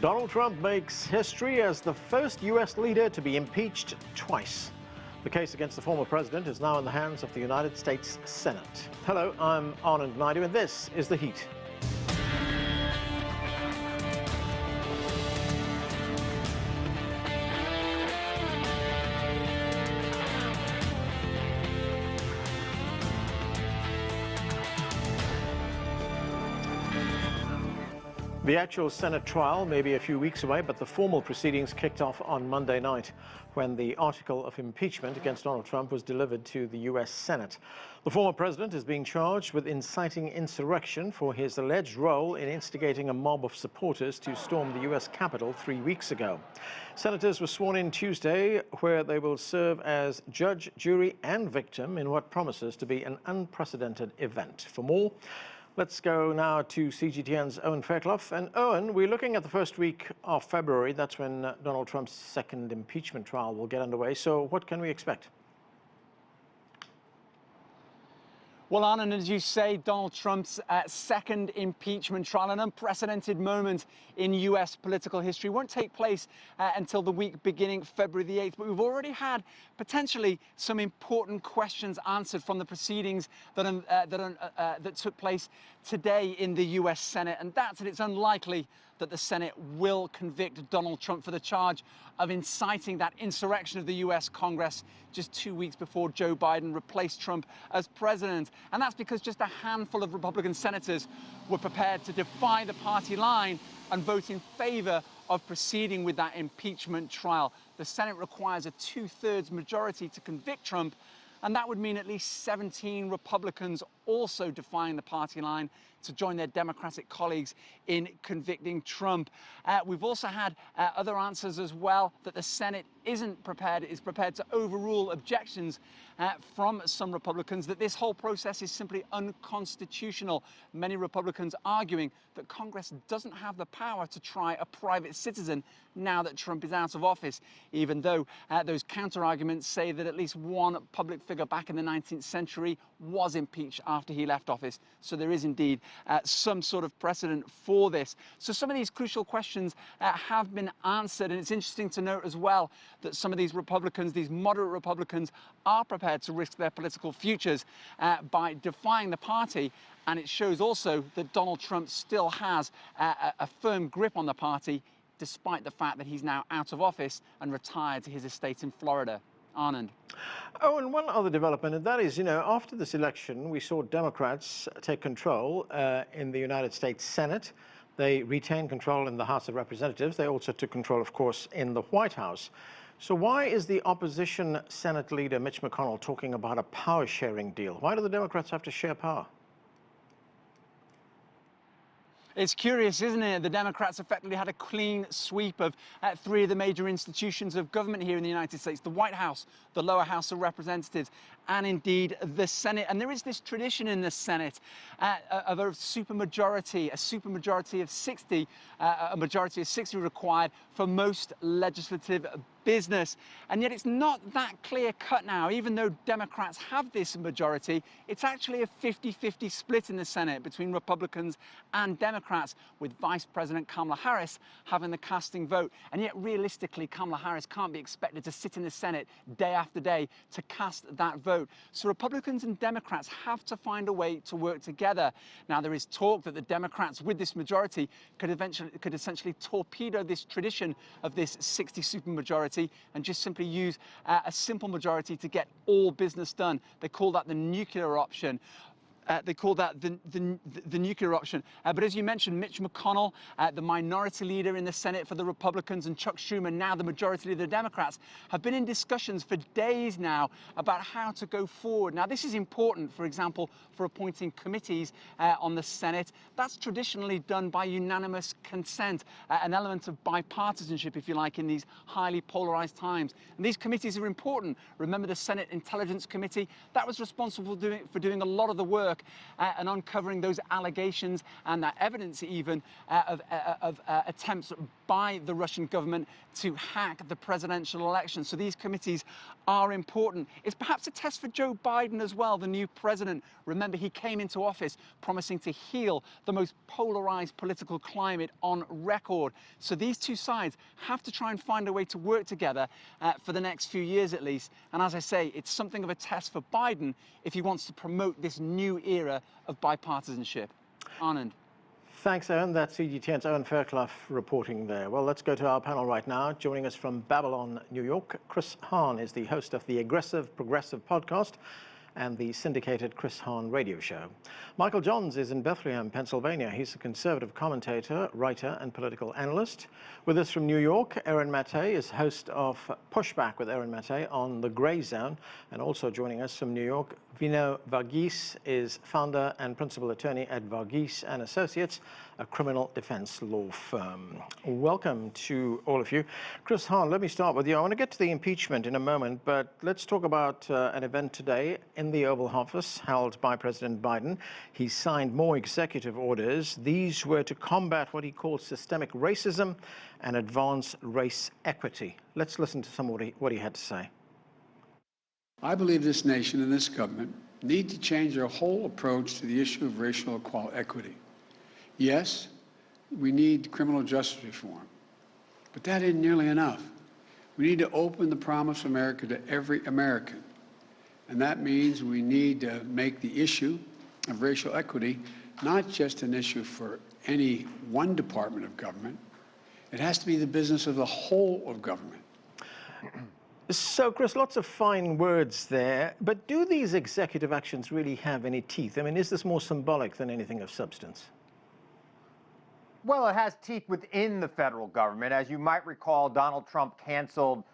Donald Trump makes history as the first U.S. leader to be impeached twice. The case against the former president is now in the hands of the United States Senate. Hello, I'm Anand Naidu, and this is The Heat. The actual Senate trial may be a few weeks away, but the formal proceedings kicked off on Monday night when the article of impeachment against Donald Trump was delivered to the U.S. Senate. The former president is being charged with inciting insurrection for his alleged role in instigating a mob of supporters to storm the U.S. Capitol 3 weeks ago. Senators were sworn in Tuesday, where they will serve as judge, jury, and victim in what promises to be an unprecedented event. For more, let's go now to CGTN's Owen Fairclough. And Owen, we're looking at the first week of February. That's when Donald Trump's second impeachment trial will get underway. So what can we expect? Well, Anand, as you say, Donald Trump's second impeachment trial, an unprecedented moment in U.S. political history, won't take place until the week beginning February the 8th. But we've already had potentially some important questions answered from the proceedings that took place today in the U.S. Senate. And that's that it's unlikely that the Senate will convict Donald Trump for the charge of inciting that insurrection of the U.S. Congress just 2 weeks before Joe Biden replaced Trump as president. And that's because just a handful of Republican senators were prepared to defy the party line and vote in favor of proceeding with that impeachment trial. The Senate requires a 2/3 majority to convict Trump, and that would mean at least 17 Republicans also defying the party line to join their Democratic colleagues in convicting Trump. We've also had other answers as well, that the Senate is prepared to overrule objections from some Republicans, that this whole process is simply unconstitutional. Many Republicans arguing that Congress doesn't have the power to try a private citizen now that Trump is out of office, even though those counter-arguments say that at least one public figure back in the 19th century was impeached after he left office. So there is indeed some sort of precedent for this. So some of these crucial questions have been answered, and it's interesting to note as well that some of these Republicans, these moderate Republicans, are prepared to risk their political futures by defying the party. And it shows also that Donald Trump still has a firm grip on the party, despite the fact that he's now out of office and retired to his estate in Florida. Anand. Oh, and one other development, and that is, after this election, we saw Democrats take control in the United States Senate. They retained control in the House of Representatives. They also took control, of course, in the White House. So why is the opposition Senate leader, Mitch McConnell, talking about a power-sharing deal? Why do the Democrats have to share power? It's curious, isn't it? The Democrats effectively had a clean sweep of three of the major institutions of government here in the United States: the White House, the lower House of Representatives, and indeed the Senate. And there is this tradition in the Senate of a supermajority of 60, a majority of 60 required for most legislative business. And yet it's not that clear cut now. Even though Democrats have this majority, it's actually a 50-50 split in the Senate between Republicans and Democrats, with Vice President Kamala Harris having the casting vote. And yet realistically, Kamala Harris can't be expected to sit in the Senate day after day to cast that vote. So Republicans and Democrats have to find a way to work together. Now, there is talk that the Democrats with this majority could essentially torpedo this tradition of this 60 supermajority and just simply use a simple majority to get all business done. They call that the nuclear option. The nuclear option. But as you mentioned, Mitch McConnell, the minority leader in the Senate for the Republicans, and Chuck Schumer, now the majority leader of the Democrats, have been in discussions for days now about how to go forward. Now, this is important, for example, for appointing committees on the Senate. That's traditionally done by unanimous consent, an element of bipartisanship, if you like, in these highly polarized times. And these committees are important. Remember the Senate Intelligence Committee? That was responsible for doing a lot of the work work and uncovering those allegations and that evidence even of attempts by the Russian government to hack the presidential election. So these committees are important. It's perhaps a test for Joe Biden as well, the new president. Remember, he came into office promising to heal the most polarized political climate on record. So these two sides have to try and find a way to work together for the next few years at least. And as I say, it's something of a test for Biden if he wants to promote this new era of bipartisanship. Anand. Thanks, Owen. That's CGTN's Owen Fairclough reporting there. Well, let's go to our panel right now. Joining us from Babylon, New York, Chris Hahn is the host of the Aggressive Progressive podcast and the syndicated Chris Hahn radio show. Michael Johns is in Bethlehem, Pennsylvania. He's a conservative commentator, writer, and political analyst. With us from New York, Erin Mattei is host of Pushback with Erin Mattei on The Grey Zone. And also joining us from New York, Vino Varghese is founder and principal attorney at Varghese and Associates, a criminal defense law firm. Welcome to all of you. Chris Hahn, let me start with you. I want to get to the impeachment in a moment, but let's talk about an event today in the Oval Office held by President Biden. He signed more executive orders. These were to combat what he called systemic racism and advance race equity. Let's listen to some of what he had to say. I believe this nation and this government need to change their whole approach to the issue of racial equity. Yes, we need criminal justice reform, but that isn't nearly enough. We need to open the promise of America to every American. And that means we need to make the issue of racial equity not just an issue for any one department of government. It has to be the business of the whole of government. So, Chris, lots of fine words there, but do these executive actions really have any teeth? I mean, is this more symbolic than anything of substance? Well, it has teeth within the federal government. As you might recall, Donald Trump canceled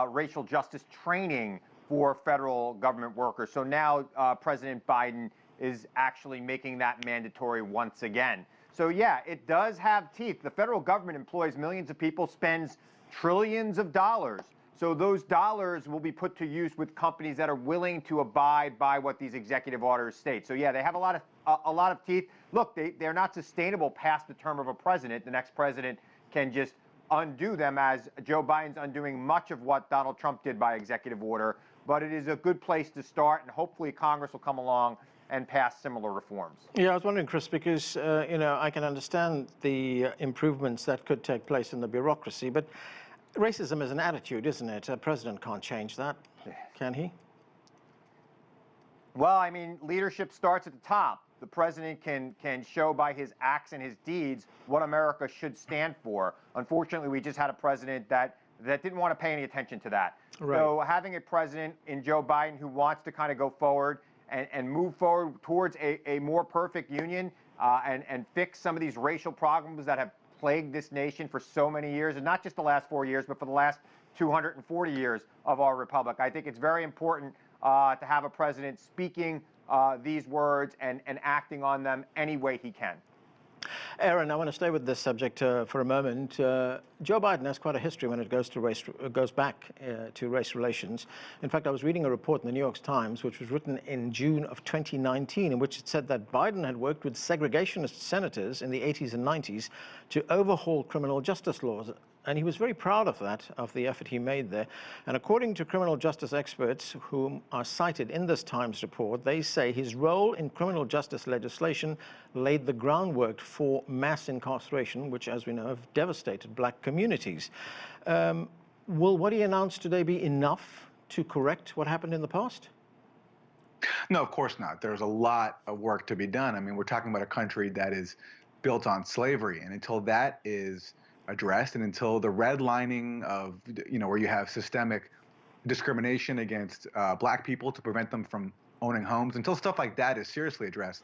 racial justice training for federal government workers. So now President Biden is actually making that mandatory once again. So yeah, it does have teeth. The federal government employs millions of people, spends trillions of dollars. So those dollars will be put to use with companies that are willing to abide by what these executive orders state. So yeah, they have a lot of teeth. Look, they're not sustainable past the term of a president. The next president can just undo them, as Joe Biden's undoing much of what Donald Trump did by executive order. But it is a good place to start, and hopefully Congress will come along and pass similar reforms. Yeah, I was wondering, Chris, because, I can understand the improvements that could take place in the bureaucracy, but racism is an attitude, isn't it? A president can't change that, can he? Well, I mean, leadership starts at the top. The president can show by his acts and his deeds what America should stand for. Unfortunately, we just had a president that didn't want to pay any attention to that. Right. So having a president in Joe Biden who wants to kind of go forward and move forward towards a more perfect union and fix some of these racial problems that have plagued this nation for so many years, and not just the last 4 years, but for the last 240 years of our republic. I think it's very important to have a president speaking these words and acting on them any way he can. Erin, I want to stay with this subject for a moment. Joe Biden has quite a history when it goes back to race relations. In fact, I was reading a report in the New York Times, which was written in June of 2019, in which it said that Biden had worked with segregationist senators in the 80s and 90s to overhaul criminal justice laws. And he was very proud of that, of the effort he made there. And according to criminal justice experts whom are cited in this Times report, they say his role in criminal justice legislation laid the groundwork for mass incarceration, which, as we know, have devastated black communities. Will what he announced today be enough to correct what happened in the past? No, of course not. There's a lot of work to be done. I mean, we're talking about a country that is built on slavery, and until that is addressed, and until the redlining of, where you have systemic discrimination against black people to prevent them from owning homes, until stuff like that is seriously addressed,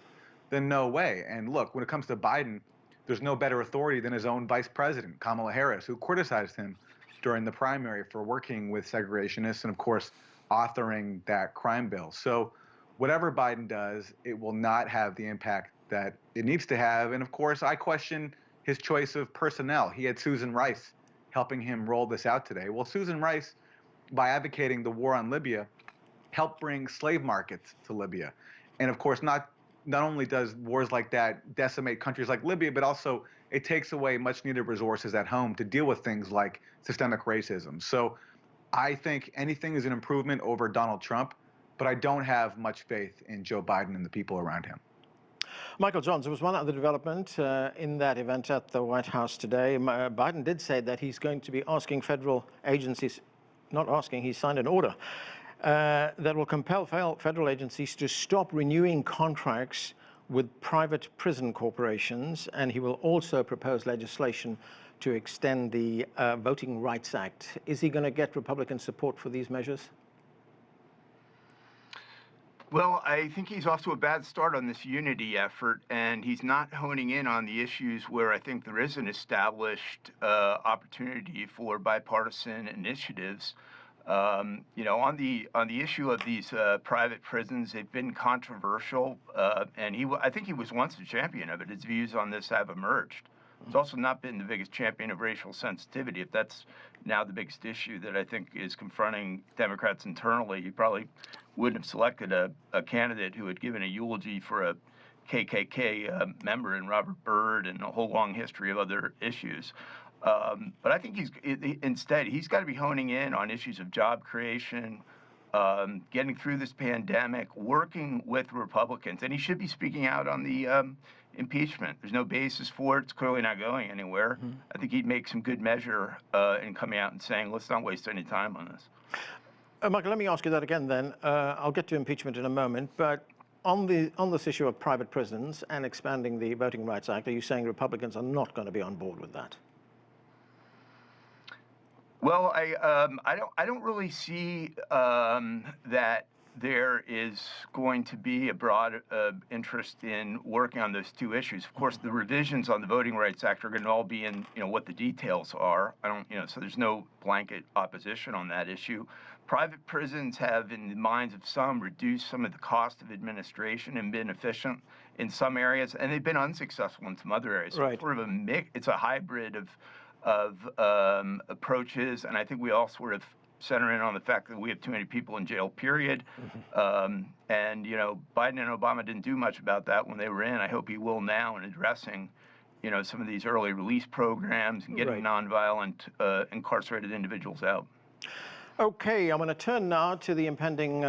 then no way. And look, when it comes to Biden, there's no better authority than his own vice president, Kamala Harris, who criticized him during the primary for working with segregationists and, of course, authoring that crime bill. So whatever Biden does, it will not have the impact that it needs to have. And, of course, I question his choice of personnel. He had Susan Rice helping him roll this out today. Well, Susan Rice, by advocating the war on Libya, helped bring slave markets to Libya. And of course, not not only does wars like that decimate countries like Libya, but also it takes away much needed resources at home to deal with things like systemic racism. So I think anything is an improvement over Donald Trump, but I don't have much faith in Joe Biden and the people around him. Michael Johns, there was one other development in that event at the White House today. Biden did say that he's going to be asking federal agencies, not asking, he signed an order that will compel federal agencies to stop renewing contracts with private prison corporations, and he will also propose legislation to extend the Voting Rights Act. Is he going to get Republican support for these measures? Well, I think he's off to a bad start on this unity effort, and he's not honing in on the issues where I think there is an established opportunity for bipartisan initiatives. You know, on the issue of these private prisons, they've been controversial, and I think he was once a champion of it. His views on this have emerged. He's also not been the biggest champion of racial sensitivity. If that's now the biggest issue that I think is confronting Democrats internally, he probably wouldn't have selected a candidate who had given a eulogy for a KKK member in Robert Byrd and a whole long history of other issues. But I think instead he's got to be honing in on issues of job creation, getting through this pandemic, working with Republicans, and he should be speaking out on the impeachment. There's no basis for it. It's clearly not going anywhere. Mm-hmm. I think he'd make some good measure in coming out and saying, let's not waste any time on this. Michael, let me ask you that again then. I'll get to impeachment in a moment, but on this issue of private prisons and expanding the Voting Rights Act, are you saying Republicans are not going to be on board with that? Well, I don't really see that there is going to be a broad interest in working on those two issues. Of course, the revisions on the Voting Rights Act are going to all be in, what the details are. So there's no blanket opposition on that issue. Private prisons have, in the minds of some, reduced some of the cost of administration and been efficient in some areas, and they've been unsuccessful in some other areas. So right. It's sort of a mix. It's a hybrid of approaches, and I think we all sort of center in on the fact that we have too many people in jail, period. Mm-hmm. And Biden and Obama didn't do much about that when they were in. I hope he will now in addressing, some of these early release programs and getting right. Nonviolent incarcerated individuals out. Okay, I'm going to turn now to the impending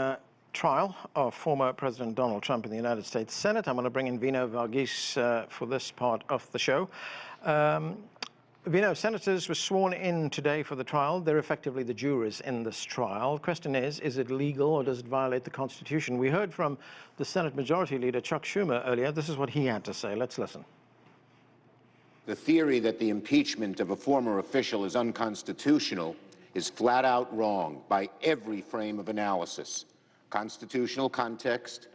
trial of former President Donald Trump in the United States Senate. I'm going to bring in Vino Varghese for this part of the show. Vino, senators were sworn in today for the trial. They're effectively the jurors in this trial. The question is it legal or does it violate the Constitution? We heard from the Senate Majority Leader, Chuck Schumer, earlier. This is what he had to say. Let's listen. The theory that the impeachment of a former official is unconstitutional is flat out wrong by every frame of analysis. Constitutional context,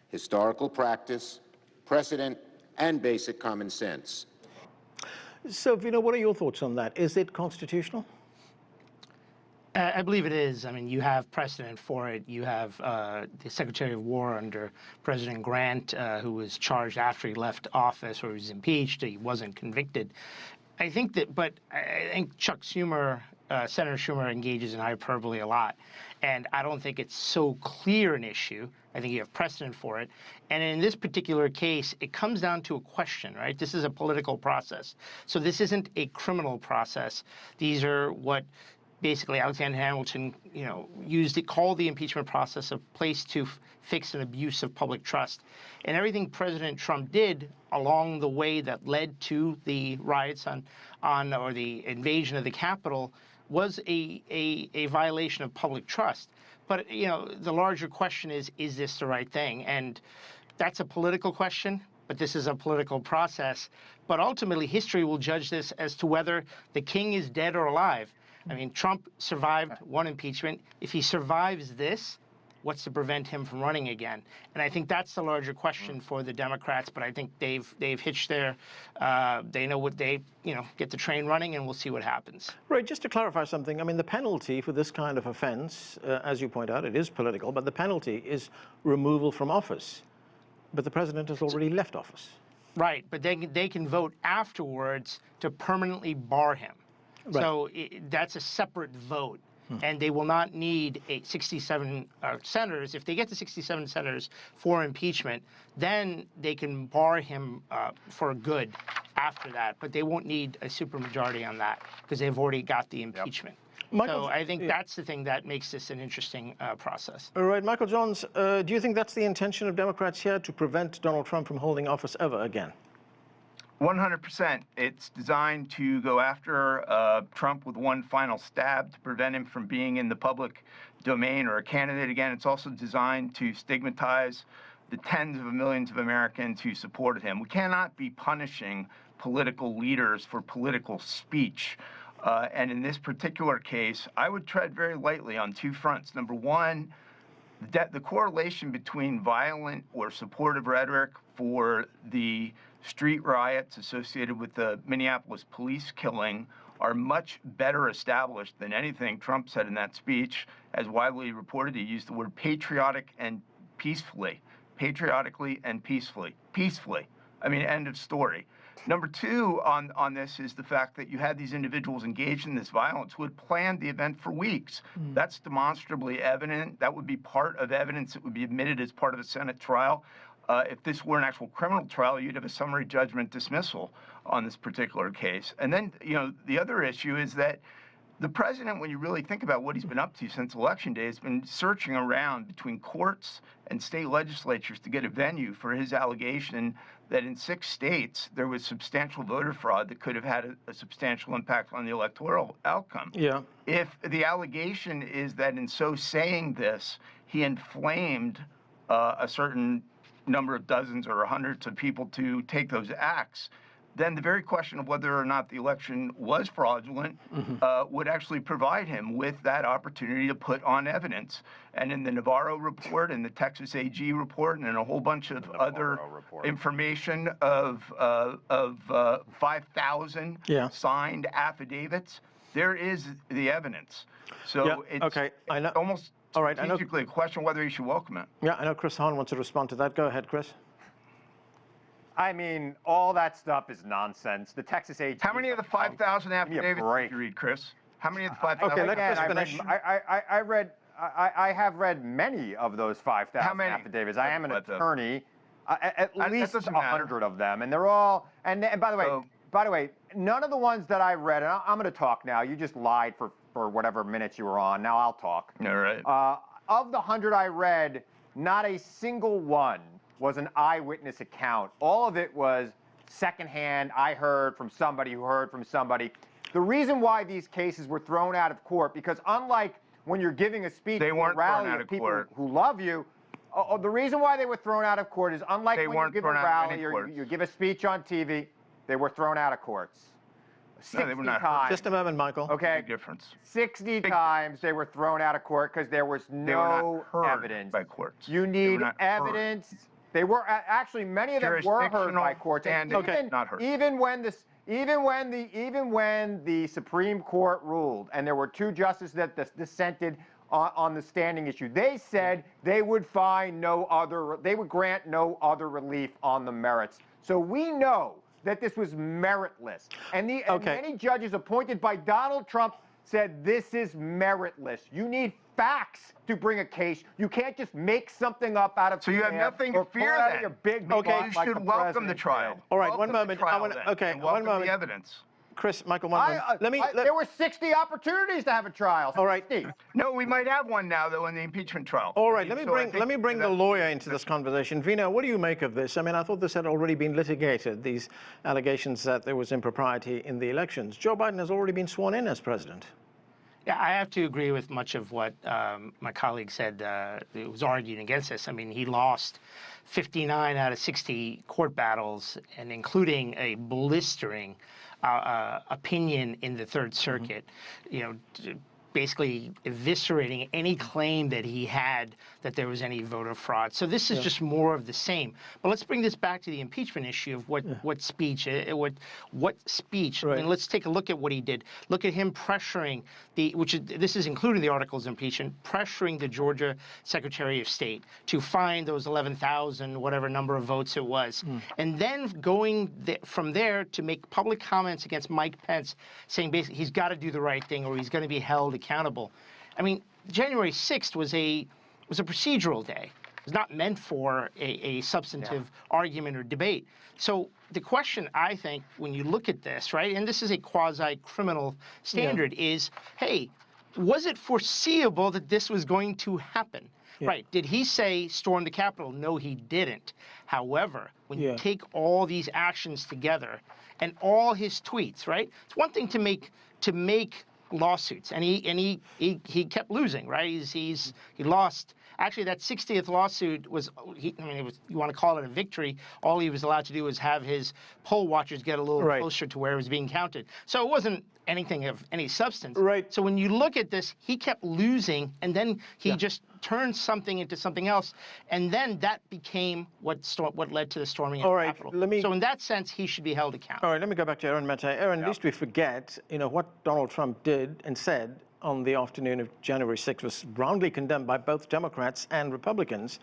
historical practice, precedent, and basic common sense. So, Vino, what are your thoughts on that? Is it constitutional? I believe it is. I mean, you have precedent for it. You have the Secretary of War under President Grant, who was charged after he left office, or he was impeached. He wasn't convicted. I think Chuck Schumer, Senator Schumer, engages in hyperbole a lot. And I don't think it's so clear an issue. I think you have precedent for it. And in this particular case, it comes down to a question, right? This is a political process. So this isn't a criminal process. These are what basically Alexander Hamilton, used to call the impeachment process a place to fix an abuse of public trust. And everything President Trump did along the way that led to the riots or the invasion of the Capitol was a violation of public trust. But, the larger question is this the right thing? And that's a political question, but this is a political process. But ultimately, history will judge this as to whether the king is dead or alive. I mean, Trump survived one impeachment. If he survives this, what's to prevent him from running again? And I think that's the larger question for the Democrats. But I think they've hitched their, they know what get the train running, and we'll see what happens. Right. Just to clarify something, I mean, the penalty for this kind of offense, as you point out, it is political, but the penalty is removal from office. But the president has already left office. Right. But they can vote afterwards to permanently bar him. Right. So that's a separate vote. and they will not need 67 senators. If they get to 67 senators for impeachment, then they can bar him for good after that. But they won't need a supermajority on that because they've already got the impeachment. Michael, So I think that's the thing that makes this an interesting process. all right, Michael Johns, do you think that's the intention of Democrats here, to prevent Donald Trump from holding office ever again? 100%. It's designed to go after Trump with one final stab to prevent him from being in the public domain or a candidate again. It's also designed to stigmatize the tens of millions of Americans who supported him. We cannot be punishing political leaders for political speech. And in this particular case, I would tread very lightly on two fronts. Number one, the correlation between violent or supportive rhetoric for the street riots associated with the Minneapolis police killing are much better established than anything Trump said in that speech. As widely reported, he used the word patriotic and peacefully. Patriotically and peacefully. Peacefully. I mean, end of story. Number two on this is the fact that you had these individuals engaged in this violence who had planned the event for weeks. That's demonstrably evident. That would be part of evidence that would be admitted as part of a Senate trial. If this were an actual criminal trial, you'd have a summary judgment dismissal on this particular case. And then, you know, the other issue is that the president, when you really think about what he's been up to since Election Day, has been searching around between courts and state legislatures to get a venue for his allegation that in 6 states there was substantial voter fraud that could have had a substantial impact on the electoral outcome. Yeah. If the allegation is that in so saying this, he inflamed a certain number of dozens or hundreds of people to take those acts, then the very question of whether or not the election was fraudulent would actually provide him with that opportunity to put on evidence. And in the Navarro report and the Texas AG report and in a whole bunch of other information of 5,000 signed affidavits, there is the evidence. So it's almost strategically a question whether you should welcome it. Yeah, I know Chris Hahn wants to respond to that. Go ahead, Chris. I mean, all that stuff is nonsense. The Texas AG. How many of the 5,000 affidavits did you read, Chris? How many of the 5,000? Okay, let Chris finish. I have read many of those 5,000 affidavits. I am an attorney. At least 100 of them, and they're all. And by the way, none of the ones that I read. And I'm going to talk now. You just lied for whatever minutes you were on. Now I'll talk. All right. Of the 100 I read, not a single one was an eyewitness account. All of it was secondhand. I heard from somebody who heard from somebody. The reason why these cases were thrown out of court, because unlike when you're giving a speech to a rally of people who love you, the reason why they were thrown out of court is unlike when you give a rally or you give a speech on TV, they were thrown out of courts. 60 they were not times. Just a moment, Michael. Okay. Big difference. 60 times they were thrown out of court because there was no evidence. By courts. You need evidence. They were actually many of them were heard by courts, and even when the Supreme Court ruled, and there were 2 justices that dissented on the standing issue, they said they would find they would grant no other relief on the merits. So we know that this was meritless, and many judges appointed by Donald Trump said this is meritless. You need facts to bring a case. You can't just make something up out of. So you have nothing to fear then. You should welcome the trial. All right, one moment. One moment. The evidence. Chris, Michael, one moment. There were 60 opportunities to have a trial. All right. No, we might have one now, though, in the impeachment trial. All right, let me bring the lawyer into this conversation. Vina, what do you make of this? I mean, I thought this had already been litigated, these allegations that there was impropriety in the elections. Joe Biden has already been sworn in as president. Yeah, I have to agree with much of what my colleague said. It was arguing against this. I mean, he lost 59 out of 60 court battles, and including a blistering opinion in the Third Circuit, you know, basically eviscerating any claim that he had that there was any voter fraud. So this is just more of the same. But let's bring this back to the impeachment issue of what speech. Right. I mean, let's take a look at what he did. Look at him pressuring this is including the articles of impeachment, pressuring the Georgia Secretary of State to find those 11,000 whatever number of votes it was, and then going from there to make public comments against Mike Pence, saying basically he's got to do the right thing or he's going to be held accountable. I mean, January 6th was a procedural day. It was not meant for a substantive argument or debate. So the question, I think, when you look at this, right, and this is a quasi-criminal standard, is, hey, was it foreseeable that this was going to happen? Right. Did he say storm the Capitol? No, he didn't. However, when you take all these actions together and all his tweets, right? It's one thing to make lawsuits, and he kept losing, right? He lost. Actually, that 60th lawsuit was, you want to call it a victory. All he was allowed to do was have his poll watchers get a little closer to where it was being counted. So it wasn't anything of any substance. Right. So when you look at this, he kept losing, and then he just turned something into something else, and then that became what led to the storming of the Capitol. So in that sense, he should be held accountable. All right, let me go back to Aaron Mate. Aaron, least we forget, what Donald Trump did and said on the afternoon of January 6th was roundly condemned by both Democrats and Republicans.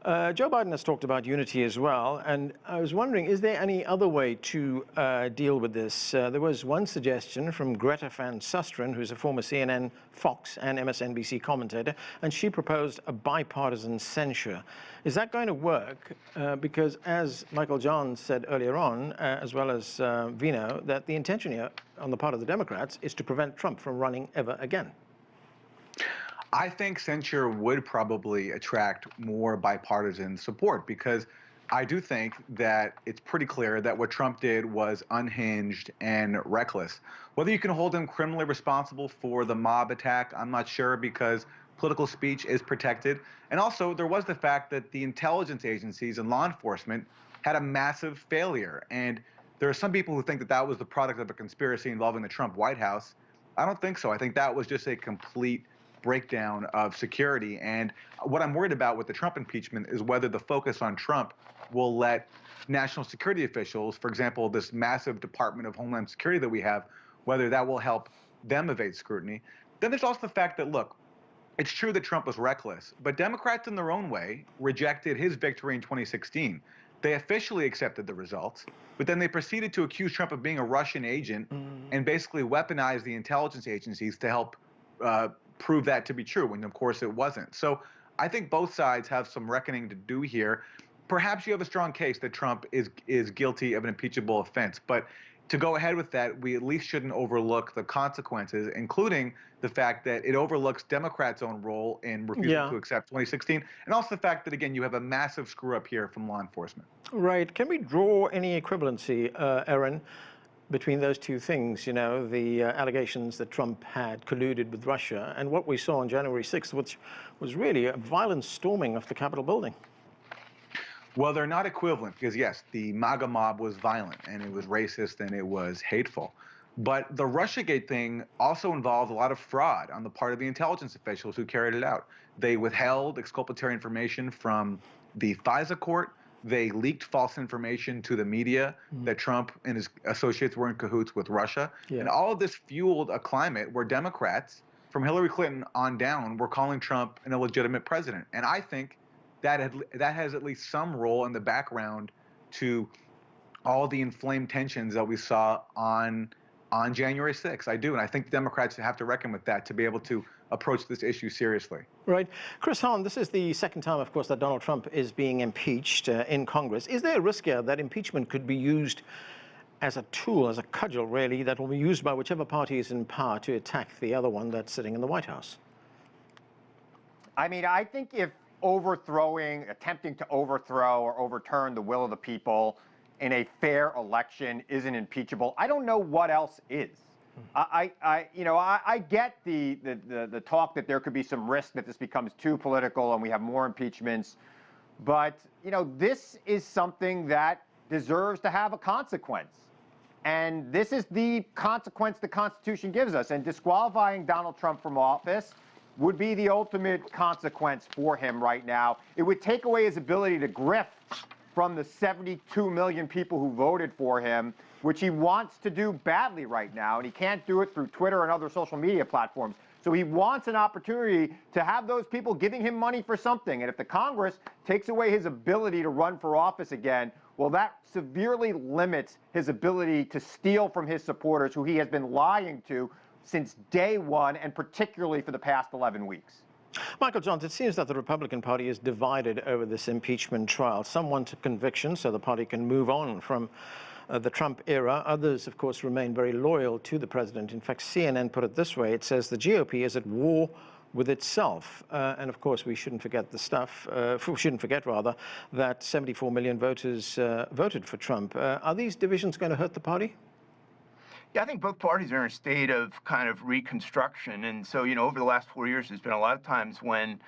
Joe Biden has talked about unity as well, and I was wondering, is there any other way to deal with this? There was one suggestion from Greta Van Susteren, who's a former CNN, Fox, and MSNBC commentator, and she proposed a bipartisan censure. Is that going to work? Because as Michael John said earlier on, as well as Vino, that the intention here on the part of the Democrats is to prevent Trump from running ever again. I think censure would probably attract more bipartisan support, because I do think that it's pretty clear that what Trump did was unhinged and reckless. Whether you can hold him criminally responsible for the mob attack, I'm not sure, because political speech is protected. And also, there was the fact that the intelligence agencies and law enforcement had a massive failure. And there are some people who think that that was the product of a conspiracy involving the Trump White House. I don't think so. I think that was just a complete breakdown of security. And what I'm worried about with the Trump impeachment is whether the focus on Trump will let national security officials, for example, this massive Department of Homeland Security that we have, whether that will help them evade scrutiny. Then there's also the fact that, look, it's true that Trump was reckless, but Democrats in their own way rejected his victory in 2016. They officially accepted the results, but then they proceeded to accuse Trump of being a Russian agent and basically weaponize the intelligence agencies to help prove that to be true, when of course it wasn't. So I think both sides have some reckoning to do here. Perhaps you have a strong case that Trump is guilty of an impeachable offense, but to go ahead with that, we at least shouldn't overlook the consequences, including the fact that it overlooks Democrats' own role in refusing to accept 2016, and also the fact that, again, you have a massive screw-up here from law enforcement. Right. Can we draw any equivalency, Aaron, between those two things, the allegations that Trump had colluded with Russia and what we saw on January 6th, which was really a violent storming of the Capitol building? Well, they're not equivalent because, yes, the MAGA mob was violent and it was racist and it was hateful. But the Russiagate thing also involved a lot of fraud on the part of the intelligence officials who carried it out. They withheld exculpatory information from the FISA court. They leaked false information to the media that Trump and his associates were in cahoots with Russia. And all of this fueled a climate where Democrats, from Hillary Clinton on down, were calling Trump an illegitimate president. And I think that has at least some role in the background to all the inflamed tensions that we saw on January 6th. I do, and I think the Democrats have to reckon with that to be able to approach this issue seriously. Right. Chris Hahn, this is the second time, of course, that Donald Trump is being impeached in Congress. Is there a risk here that impeachment could be used as a tool, as a cudgel, really, that will be used by whichever party is in power to attack the other one that's sitting in the White House? I mean, I think if attempting to overthrow or overturn the will of the people in a fair election isn't impeachable, I don't know what else is. I get the talk that there could be some risk that this becomes too political and we have more impeachments, but this is something that deserves to have a consequence. And this is the consequence the Constitution gives us, and disqualifying Donald Trump from office would be the ultimate consequence for him right now. It would take away his ability to grift from the 72 million people who voted for him, which he wants to do badly right now, and he can't do it through Twitter and other social media platforms. So he wants an opportunity to have those people giving him money for something. And if the Congress takes away his ability to run for office again, well, that severely limits his ability to steal from his supporters, who he has been lying to since day one, and particularly for the past 11 weeks. Michael Johns, it seems that the Republican Party is divided over this impeachment trial. Some want a conviction so the party can move on from the Trump era. Others, of course, remain very loyal to the president. In fact, CNN put it this way. It says the GOP is at war with itself. And of course, we shouldn't forget that 74 million voters voted for Trump. Are these divisions going to hurt the party? Yeah, I think both parties are in a state of kind of reconstruction. And so, over the last 4 years, there's been a lot of times when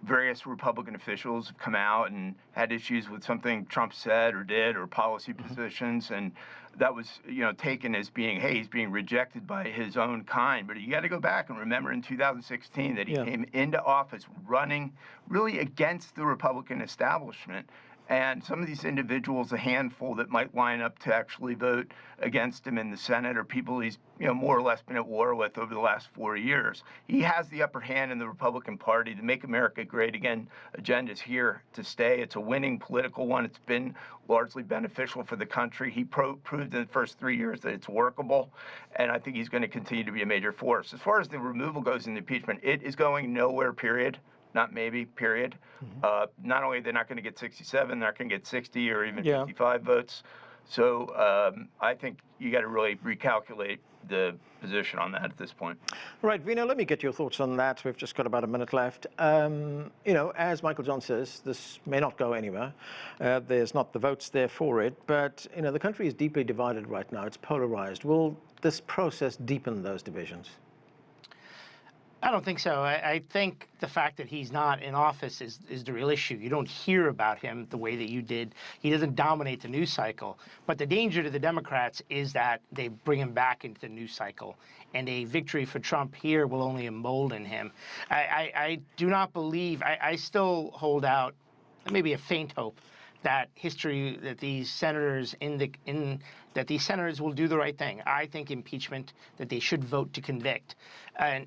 various Republican officials have come out and had issues with something Trump said or did or policy positions. And that was, taken as being, hey, he's being rejected by his own kind. But you got to go back and remember in 2016 that he came into office running really against the Republican establishment. And some of these individuals, a handful that might line up to actually vote against him in the Senate, are people he's more or less been at war with over the last 4 years. He has the upper hand in the Republican Party. The Make America Great Again agenda is here to stay. It's a winning political one. It's been largely beneficial for the country. He proved in the first 3 years that it's workable, and I think he's going to continue to be a major force. As far as the removal goes in the impeachment, it is going nowhere, period. Not maybe, period. Not only are they not going to get 67, they're not going to get 60 or even 55 votes. So I think you got to really recalculate the position on that at this point. Right, Vino, let me get your thoughts on that. We've just got about a minute left. As Michael John says, this may not go anywhere. There's not the votes there for it. But, the country is deeply divided right now. It's polarized. Will this process deepen those divisions? I don't think so. I think the fact that he's not in office is the real issue. You don't hear about him the way that you did. He doesn't dominate the news cycle. But the danger to the Democrats is that they bring him back into the news cycle. And a victory for Trump here will only embolden him. I do not believe, I still hold out maybe a faint hope that these senators will do the right thing. I think impeachment, that they should vote to convict and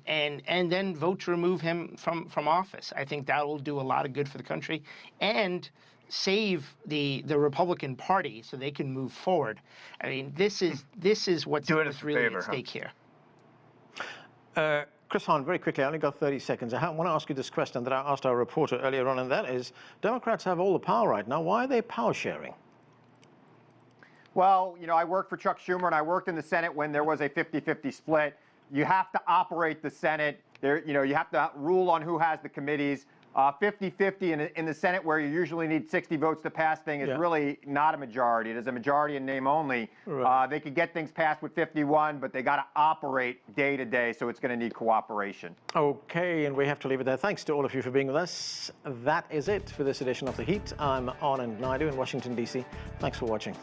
then vote to remove him from office. I think that will do a lot of good for the country and save the Republican Party so they can move forward. I mean, this is what's really at stake here. Chris Hahn, very quickly, I only got 30 seconds. I want to ask you this question that I asked our reporter earlier on, and that is, Democrats have all the power right now. Why are they power sharing? Well, I worked for Chuck Schumer, and I worked in the Senate when there was a 50-50 split. You have to operate the Senate. You have to rule on who has the committees. 50-50 in the Senate, where you usually need 60 votes to pass things, is really not a majority. It is a majority in name only. Right. They could get things passed with 51, but they got to operate day to day, so it's going to need cooperation. Okay, and we have to leave it there. Thanks to all of you for being with us. That is it for this edition of The Heat. I'm Anand Naidu in Washington, D.C. Thanks for watching.